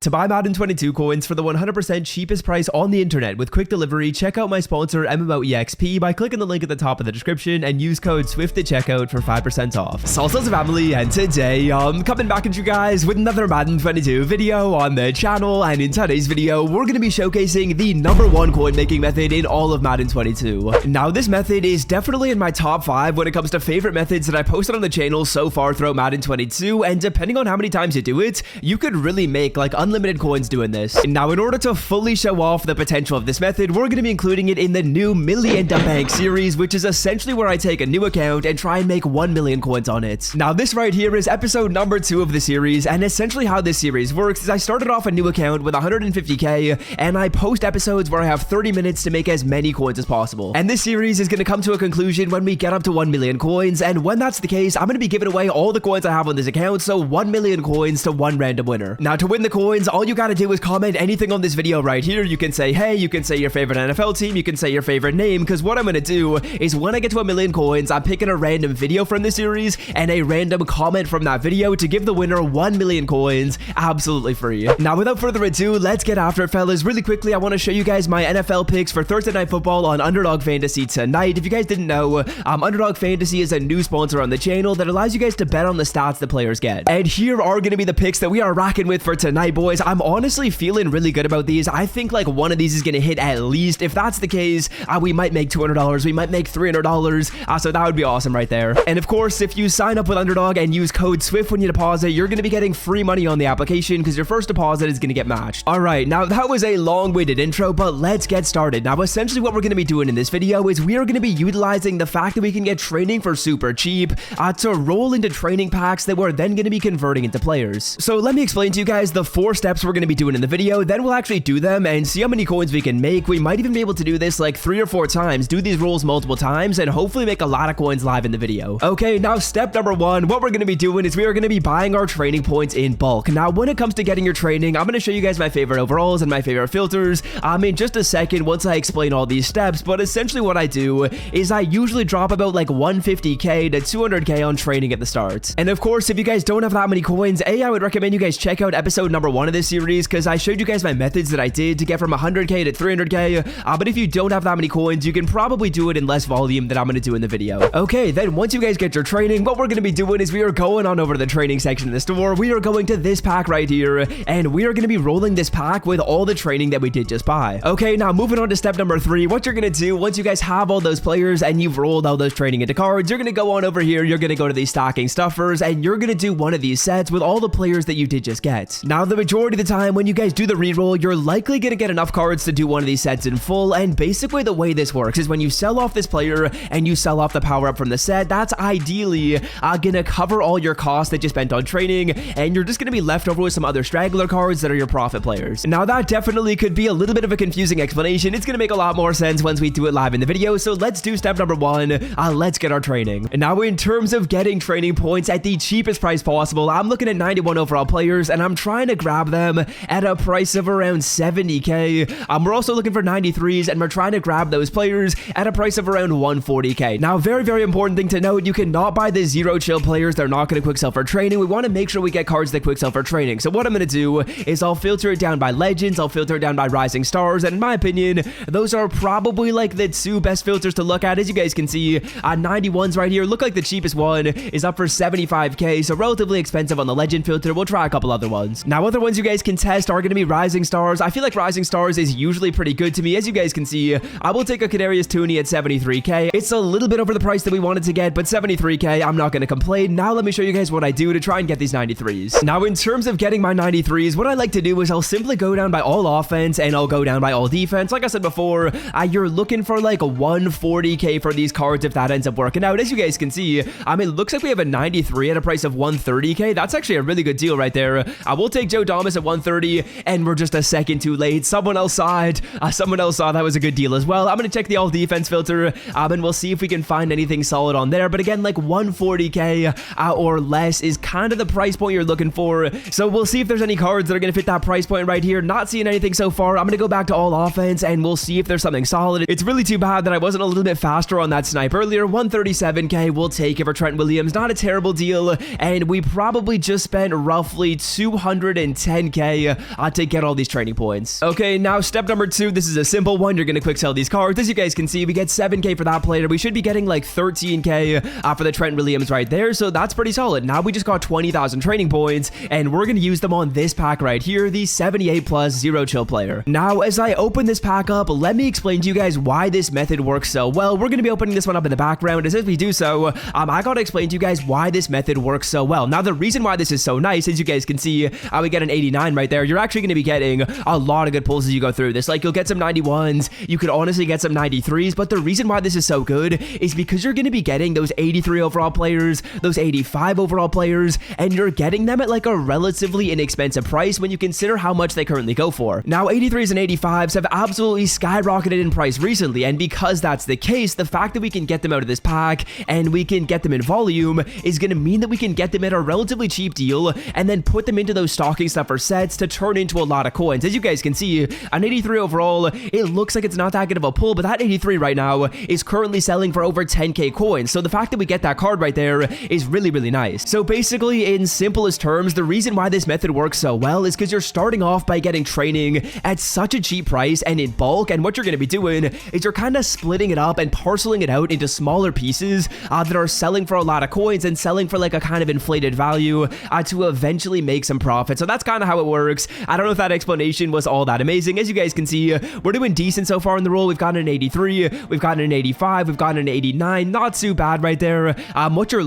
To buy Madden 22 coins for the 100% cheapest price on the internet with quick delivery, check out my sponsor MMOEXP by clicking the link at the top of the description and use code SWIFT at checkout for 5% off. Salsa's family, and today I'm coming back at you guys with another Madden 22 video on the channel, and in today's video we're going to be showcasing the #1 coin making method in all of Madden 22. Now this method is definitely in my top 5 when it comes to favorite methods that I posted on the channel so far throughout Madden 22, and depending on how many times you do it, you could really make like unlimited coins doing this. Now in order to fully show off the potential of this method, we're going to be including it in the new Million Bank series, which is essentially where I take a new account and try and make 1 million coins on it. Now this right here is episode number 2 of the series, and essentially how this series works is I started off a new account with 150k, and I post episodes where I have 30 minutes to make as many coins as possible. And this series is going to come to a conclusion when we get up to 1 million coins, and when that's the case, I'm going to be giving away all the coins I have on this account, so 1 million coins to one random winner. Now to win the coins, all you gotta do is comment anything on this video right here. You can say hey, you can say your favorite NFL team, you can say your favorite name, because what I'm gonna do is when I get to 1 million coins, I'm picking a random video from this series and a random comment from that video to give the winner 1 million coins absolutely free. Now without further ado, let's get after it, fellas. Really quickly, I want to show you guys my NFL picks for Thursday Night Football on Underdog Fantasy tonight. If you guys didn't know, Underdog Fantasy is a new sponsor on the channel that allows you guys to bet on the stats the players get. And here are going to be the picks that we are rocking with for tonight, boys. I'm honestly feeling really good about these. I think like one of these is going to hit at least. If that's the case, we might make $200, we might make $300, so that would be awesome right there. And of course, if you sign up with Underdog and use code SWIFT when you deposit, you're going to be getting free money on the application because your first deposit is going to get matched. All right, now that was a long-winded intro, but let's get started. Now essentially what we're going to be doing in this video is we are going to be utilizing the fact that we can get training for super cheap to roll into training packs that we're then going to be converting into players. So let me explain to you guys the 4 steps we're going to be doing in the video, then we'll actually do them and see how many coins we can make. We might even be able to do this like 3 or 4 times, do these rolls multiple times, and hopefully make a lot of coins live in the video. Okay, now step number 1, what we're going to be doing is we are going to be buying our training points in bulk. Now when it comes to getting your training, I'm going to show you guys my favorite overalls and my favorite filters in just a second once I explain all these steps, but essentially what I do is I usually drop about like 150k to 200k on training at the start. And of course, if you guys don't have that many coins, I would recommend you guys check out episode number 1 of this series because I showed you guys my methods that I did to get from 100k to 300k, but if you don't have that many coins, you can probably do it in less volume than I'm going to do in the video. Okay, then once you guys get your training, what we're going to be doing is we are going on over to the training section of the store. We are going to this pack right here, and we are going to be rolling this pack with all the training that we did just buy. Okay, now moving on to step number 3, what you're going to do once you guys have all those players and you've rolled all those training into cards, you're going to go on over here, you're going to go to these stocking stuffers, and you're going to do one of these sets with all the players that you did just get. Now the majority of the time when you guys do the reroll, you're likely going to get enough cards to do one of these sets in full, and basically the way this works is when you sell off this player and you sell off the power up from the set, that's ideally going to cover all your costs that you spent on training, and you're just going to be left over with some other straggler cards that are your profit players. Now that definitely could be a little bit of a confusing explanation. It's going to make a lot more sense once we do it live in the video, so let's do step number 1. Let's get our training. And now in terms of getting training points at the cheapest price possible, I'm looking at 91 overall players, and I'm trying to grab them at a price of around 70k. We're also looking for 93s, and we're trying to grab those players at a price of around 140k. Now, very important thing to note, you cannot buy the zero chill players. They're not going to quick sell for training. We want to make sure we get cards that quick sell for training. So what I'm going to do is I'll filter it down by legends, I'll filter it down by rising stars, and in my opinion, those are probably like the 2 best filters to look at. As you guys can see, 91s right here look like the cheapest one is up for 75k, so relatively expensive on the legend filter. We'll try a couple other ones. Now other ones you guys can test are going to be rising stars. I feel like rising stars is usually pretty good to me. As you guys can see, I will take a Kadarius Toney at 73k. It's a little bit over the price that we wanted to get, but 73k, I'm not going to complain. Now let me show you guys what I do to try and get these 93s. Now in terms of getting my 93s, what I like to do is I'll simply go down by all offense and I'll go down by all defense. Like I said before, you're looking for like 140k for these cards if that ends up working out. As you guys can see, it looks like we have a 93 at a price of 130k. That's actually a really good deal right there. I will take Joe Thomas at 130, and we're just a second too late. Someone else saw it. Someone else saw that was a good deal as well. I'm going to check the all defense filter, and we'll see if we can find anything solid on there. But again, like 140k or less is kind of the price point you're looking for. So we'll see if there's any cards that are going to fit that price point right here. Not seeing anything so far. I'm going to go back to all offense, and we'll see if there's something solid. It's really too bad that I wasn't a little bit faster on that snipe earlier. 137k, we'll take it for Trent Williams. Not a terrible deal, and we probably just spent roughly 210 10k to get all these training points. Okay, now step number 2, this is a simple one. You're gonna quick sell these cards. As you guys can see, we get 7k for that player. We should be getting like 13k for the Trent Williams right there, so that's pretty solid. Now we just got 20,000 training points, and we're gonna use them on this pack right here, the 78 plus zero chill player. Now, as I open this pack up, let me explain to you guys why this method works so well. We're gonna be opening this one up in the background. As we do so, I gotta explain to you guys why this method works so well. Now, the reason why this is so nice, as you guys can see, we get an 89 right there. You're actually gonna be getting a lot of good pulls as you go through this. Like, you'll get some 91s, you could honestly get some 93s, but the reason why this is so good is because you're gonna be getting those 83 overall players, those 85 overall players, and you're getting them at like a relatively inexpensive price when you consider how much they currently go for. Now, 83s and 85s have absolutely skyrocketed in price recently, and because that's the case, the fact that we can get them out of this pack and we can get them in volume is going to mean that we can get them at a relatively cheap deal and then put them into those stocking stuffer sets to turn into a lot of coins. As you guys can see, an 83 overall, it looks like it's not that good of a pull, but that 83 right now is currently selling for over 10k coins. So the fact that we get that card right there is really, really nice. So basically, in simplest terms, the reason why this method works so well is because you're starting off by getting training at such a cheap price and in bulk, and what you're going to be doing is you're kind of splitting it up and parceling it out into smaller pieces that are selling for a lot of coins and selling for like a kind of inflated value to eventually make some profit. So that's kind of how it works. I don't know if that explanation was all that amazing. As you guys can see, we're doing decent so far in the roll. We've gotten an 83, we've gotten an 85, we've gotten an 89. Not too bad right there. What you're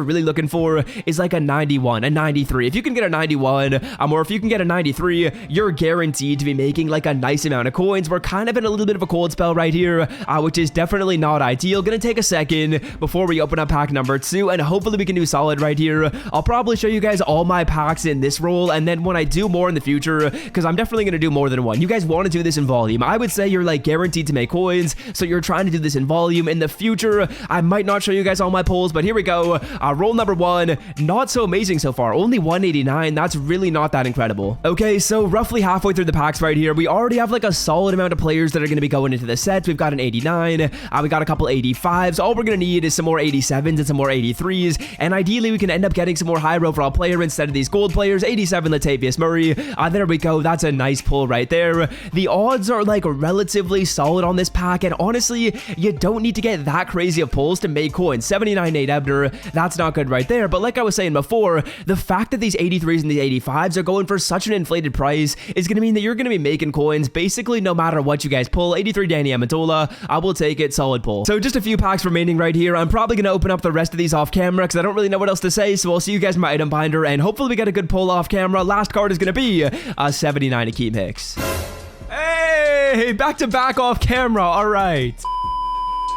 really looking for is like a 91, a 93. If you can get a 91, or if you can get a 93, you're guaranteed to be making like a nice amount of coins. We're kind of in a little bit of a cold spell right here, which is definitely not ideal. Gonna take a second before we open up pack number 2, and hopefully we can do solid right here. I'll probably show you guys all my packs in this roll, and then when I do more in the future, because I'm definitely gonna do more than one. You guys want to do this in volume. I would say you're like guaranteed to make coins, so you're trying to do this in volume. In the future, I might not show you guys all my pulls, but here we go. Roll number 1, not so amazing so far. Only 189. That's really not that incredible. Okay, so roughly halfway through the packs right here, we already have like a solid amount of players that are going to be going into the sets. We've got an 89, we got a couple 85s. All we're going to need is some more 87s and some more 83s, and ideally we can end up getting some more higher overall player instead of these gold players. 87 Latavius Murray. There we go. That's a nice pull right there. The odds are like relatively solid on this pack, and honestly, you don't need to get that crazy of pulls to make coins. 79 Nate Ebner, that's not good right there, but like I was saying before, the fact that these 83s and these 85s are going for such an inflated price is going to mean that you're going to be making coins basically no matter what you guys pull. 83 Danny Amendola, I will take it, solid pull. So just a few packs remaining right here. I'm probably going to open up the rest of these off camera because I don't really know what else to say, so I'll see you guys in my item binder, and hopefully we get a good pull off camera. Last card is going to be 79 Akeem Hicks. Hey, back to back off camera. All right.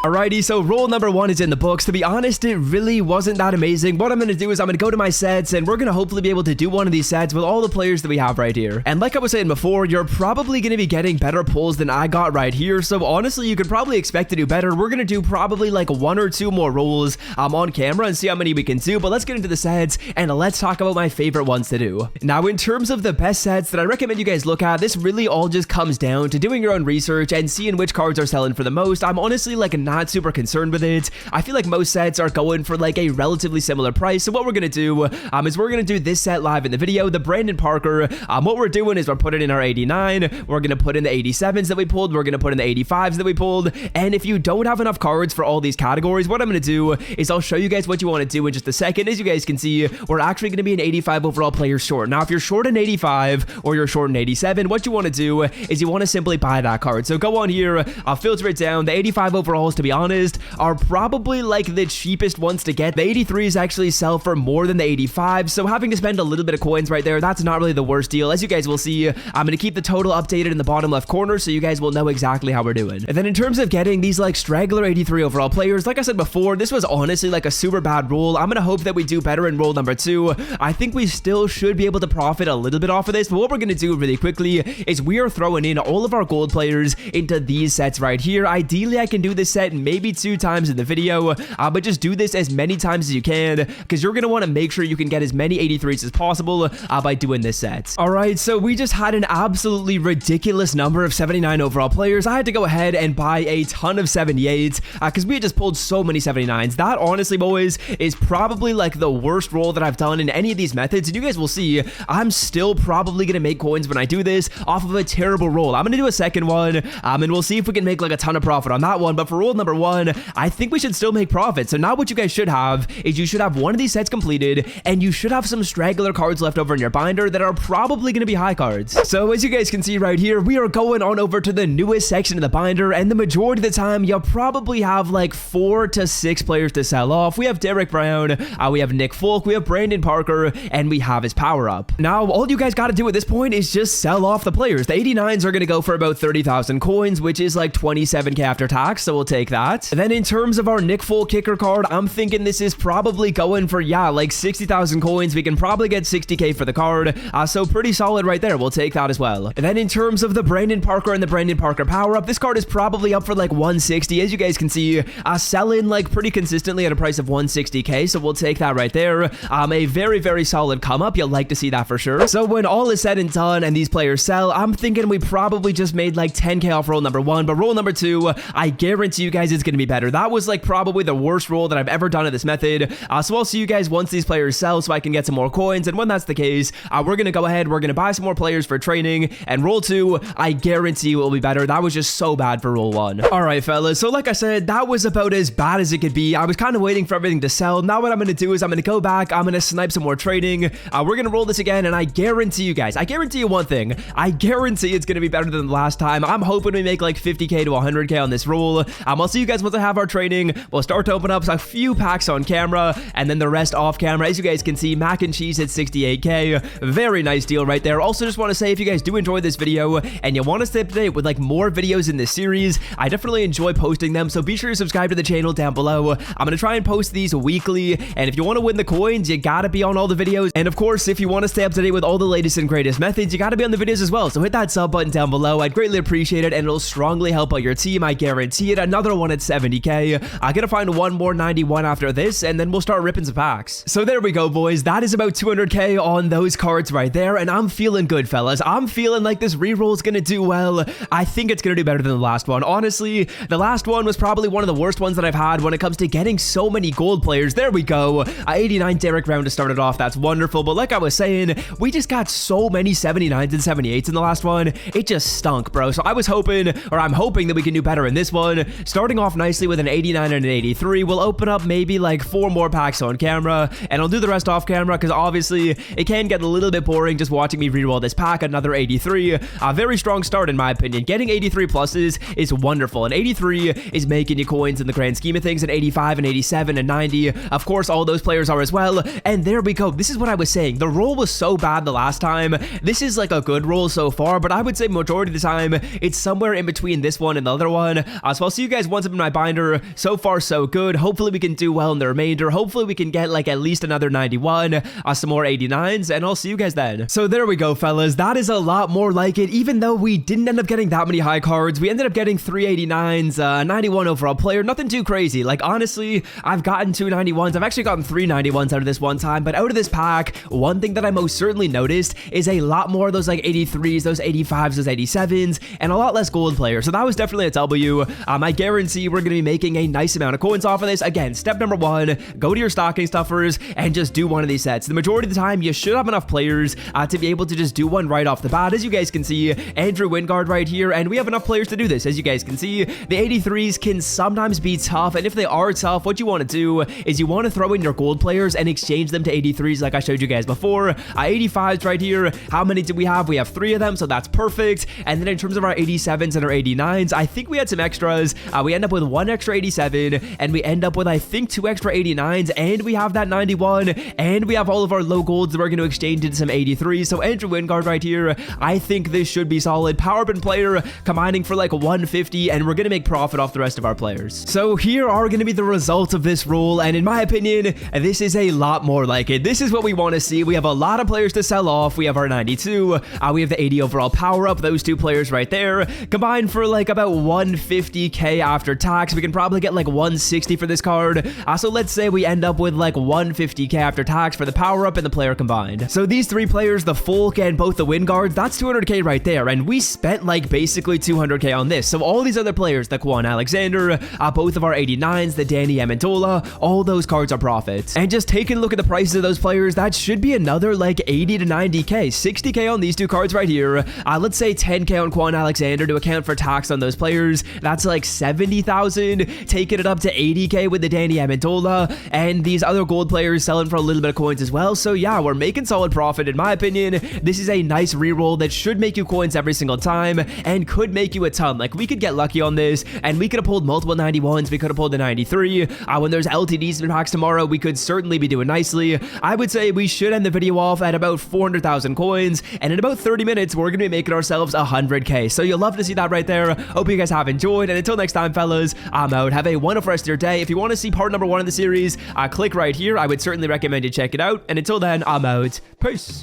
Alrighty, so roll number 1 is in the books. To be honest, it really wasn't that amazing. What I'm going to do is I'm going to go to my sets, and we're going to hopefully be able to do one of these sets with all the players that we have right here. And like I was saying before, you're probably going to be getting better pulls than I got right here, so honestly, you could probably expect to do better. We're going to do probably like 1 or 2 more rolls on camera and see how many we can do, but let's get into the sets, and let's talk about my favorite ones to do. Now, in terms of the best sets that I recommend you guys look at, this really all just comes down to doing your own research and seeing which cards are selling for the most. I'm honestly like not super concerned with it. I feel like most sets are going for like a relatively similar price. So what we're gonna do is we're gonna do this set live in the video, the Brandon Parker. What we're doing is we're putting in our 89, we're gonna put in the 87s that we pulled, we're gonna put in the 85s that we pulled, and if you don't have enough cards for all these categories, what I'm gonna do is I'll show you guys what you want to do in just a second. As you guys can see, we're actually gonna be an 85 overall player short. Now, if you're short an 85 or you're short an 87, what you want to do is you want to simply buy that card. So go on here, I'll filter it down. The 85 overalls, to be honest, are probably like the cheapest ones to get. The 83s actually sell for more than the 85, so having to spend a little bit of coins right there, that's not really the worst deal. As you guys will see, I'm going to keep the total updated in the bottom left corner so you guys will know exactly how we're doing. And then in terms of getting these like straggler 83 overall players, like I said before, this was honestly like a super bad roll. I'm going to hope that we do better in roll number 2. I think we still should be able to profit a little bit off of this, but what we're going to do really quickly is we are throwing in all of our gold players into these sets right here. Ideally, I can do this set set, maybe 2 times in the video, but just do this as many times as you can, because you're going to want to make sure you can get as many 83s as possible by doing this set. Alright, so we just had an absolutely ridiculous number of 79 overall players. I had to go ahead and buy a ton of 78s, because we had just pulled so many 79s. That, honestly, boys, is probably like the worst roll that I've done in any of these methods, and you guys will see, I'm still probably going to make coins when I do this off of a terrible roll. I'm going to do a second one, and we'll see if we can make like a ton of profit on that one, but for roll number 1, I think we should still make profit. So now what you guys should have is you should have one of these sets completed, and you should have some straggler cards left over in your binder that are probably going to be high cards. So as you guys can see right here, we are going on over to the newest section of the binder, and the majority of the time, you'll probably have like 4 to 6 players to sell off. We have Derek Brown, we have Nick Folk, we have Brandon Parker, and we have his power-up. Now, all you guys got to do at this point is just sell off the players. The 89s are going to go for about 30,000 coins, which is like 27k after tax, so we'll take that. And then in terms of our Nick Folk kicker card, I'm thinking this is probably going for, yeah, like 60,000 coins. We can probably get 60k for the card, so pretty solid right there. We'll take that as well. And then in terms of the Brandon Parker and the Brandon Parker power-up, this card is probably up for like 160. As you guys can see, selling like pretty consistently at a price of 160k, so we'll take that right there. A very, very solid come-up. You'll like to see that for sure. So when all is said and done and these players sell, I'm thinking we probably just made like 10k off roll number 1, but roll number 2, I guarantee you guys it's going to be better. That was like probably the worst roll that I've ever done in this method. So I'll see you guys once these players sell so I can get some more coins, and when that's the case, we're going to go ahead, we're going to buy some more players for training, and roll 2, I guarantee you it will be better. That was just so bad for roll 1. Alright, fellas, so like I said, that was about as bad as it could be. I was kind of waiting for everything to sell. Now what I'm going to do is I'm going to go back, I'm going to snipe some more trading, we're going to roll this again, and I guarantee you guys, I guarantee you one thing, I guarantee it's going to be better than the last time. I'm hoping we make like 50k to 100k on this roll. I'll see you guys once I have our trading. We'll start to open up a few packs on camera, and then the rest off camera. As you guys can see, mac and cheese at 68k. Very nice deal right there. Also, just want to say, if you guys do enjoy this video and you want to stay up to date with like more videos in this series, I definitely enjoy posting them, so be sure to subscribe to the channel down below. I'm going to try and post these weekly, and if you want to win the coins, you gotta be on all the videos. And of course, if you want to stay up to date with all the latest and greatest methods, you gotta be on the videos as well. So hit that sub button down below. I'd greatly appreciate it, and it'll strongly help out your team. I guarantee it. Another one at 70k. I gotta find one more 91 after this, and then we'll start ripping some packs. So there we go, boys. That is about 200k on those cards right there, and I'm feeling good, fellas. I'm feeling like this reroll is gonna do well. I think it's gonna do better than the last one. Honestly, the last one was probably one of the worst ones that I've had when it comes to getting so many gold players. There we go. 89 Derek Brown to start it off. That's wonderful. But like I was saying, we just got so many 79s and 78s in the last one. It just stunk, bro. So I was hoping, or I'm hoping, that we can do better in this one. Starting off nicely with an 89 and an 83. We'll open up maybe like 4 more packs on camera, and I'll do the rest off camera, because obviously it can get a little bit boring just watching me reroll this pack. Another 83. A very strong start in my opinion. Getting 83 pluses is wonderful, and 83 is making you coins in the grand scheme of things, and 85 and 87 and 90. Of course, all those players are as well. And there we go. This is what I was saying. The roll was so bad the last time. This is like a good roll so far, but I would say majority of the time it's somewhere in between this one and the other one. So I'll see you guys once I'm in my binder. So far, so good. Hopefully we can do well in the remainder. Hopefully we can get like at least another 91, some more 89s, and I'll see you guys then. So there we go, fellas. That is a lot more like it. Even though we didn't end up getting that many high cards, we ended up getting 3 89s, 91 overall player. Nothing too crazy. Like, honestly, I've gotten 2 91s. I've actually gotten 3 91s out of this one time, but out of this pack, one thing that I most certainly noticed is a lot more of those like 83s, those 85s, those 87s, and a lot less gold players. So that was definitely a W. I guarantee we're going to be making a nice amount of coins off of this. Again, step number 1, go to your stocking stuffers and just do one of these sets. The majority of the time, you should have enough players to be able to just do one right off the bat. As you guys can see, Andrew Wingard right here, and we have enough players to do this. As you guys can see, the 83s can sometimes be tough, and if they are tough, what you want to do is you want to throw in your gold players and exchange them to 83s like I showed you guys before. 85s right here. How many do we have? We have 3 of them, so that's perfect. And then in terms of our 87s and our 89s, I think we had some extras. We end up with 1 extra 87, and we end up with, I think, 2 extra 89s, and we have that 91, and we have all of our low golds that we're going to exchange into some 83s. So Andrew Wingard right here, I think this should be solid. Power bin player combining for like 150, and we're going to make profit off the rest of our players. So here are going to be the results of this roll, and in my opinion, this is a lot more like it. This is what we want to see. We have a lot of players to sell off. We have our 92. We have the 80 overall power up. Those 2 players right there combined for like about 150k after tax, we can probably get like 160 for this card. So let's say we end up with like 150k after tax for the power-up and the player combined. So these three players, the Folk and both the Wind Guards, that's 200k right there, and we spent like basically 200k on this. So all these other players, the Quan Alexander, both of our 89s, the Danny Amendola, all those cards are profits. And just taking a look at the prices of those players, that should be another like 80 to 90k, 60k on these two cards right here. Let's say 10k on Quan Alexander to account for tax on those players. That's like 70,000, taking it up to 80k with the Danny Amendola, and these other gold players selling for a little bit of coins as well. So yeah, we're making solid profit in my opinion. This is a nice reroll that should make you coins every single time and could make you a ton. Like, we could get lucky on this and we could have pulled multiple 91s, we could have pulled the 93. When there's LTDs and packs tomorrow, we could certainly be doing nicely. I would say we should end the video off at about 400,000 coins, and in about 30 minutes we're gonna be making ourselves 100k. So you'll love to see that right there. Hope you guys have enjoyed, and until next time fellas, I'm out. Have a wonderful rest of your day. If you want to see part number 1 of the series, click right here. I would certainly recommend you check it out, and until then, I'm out. Peace.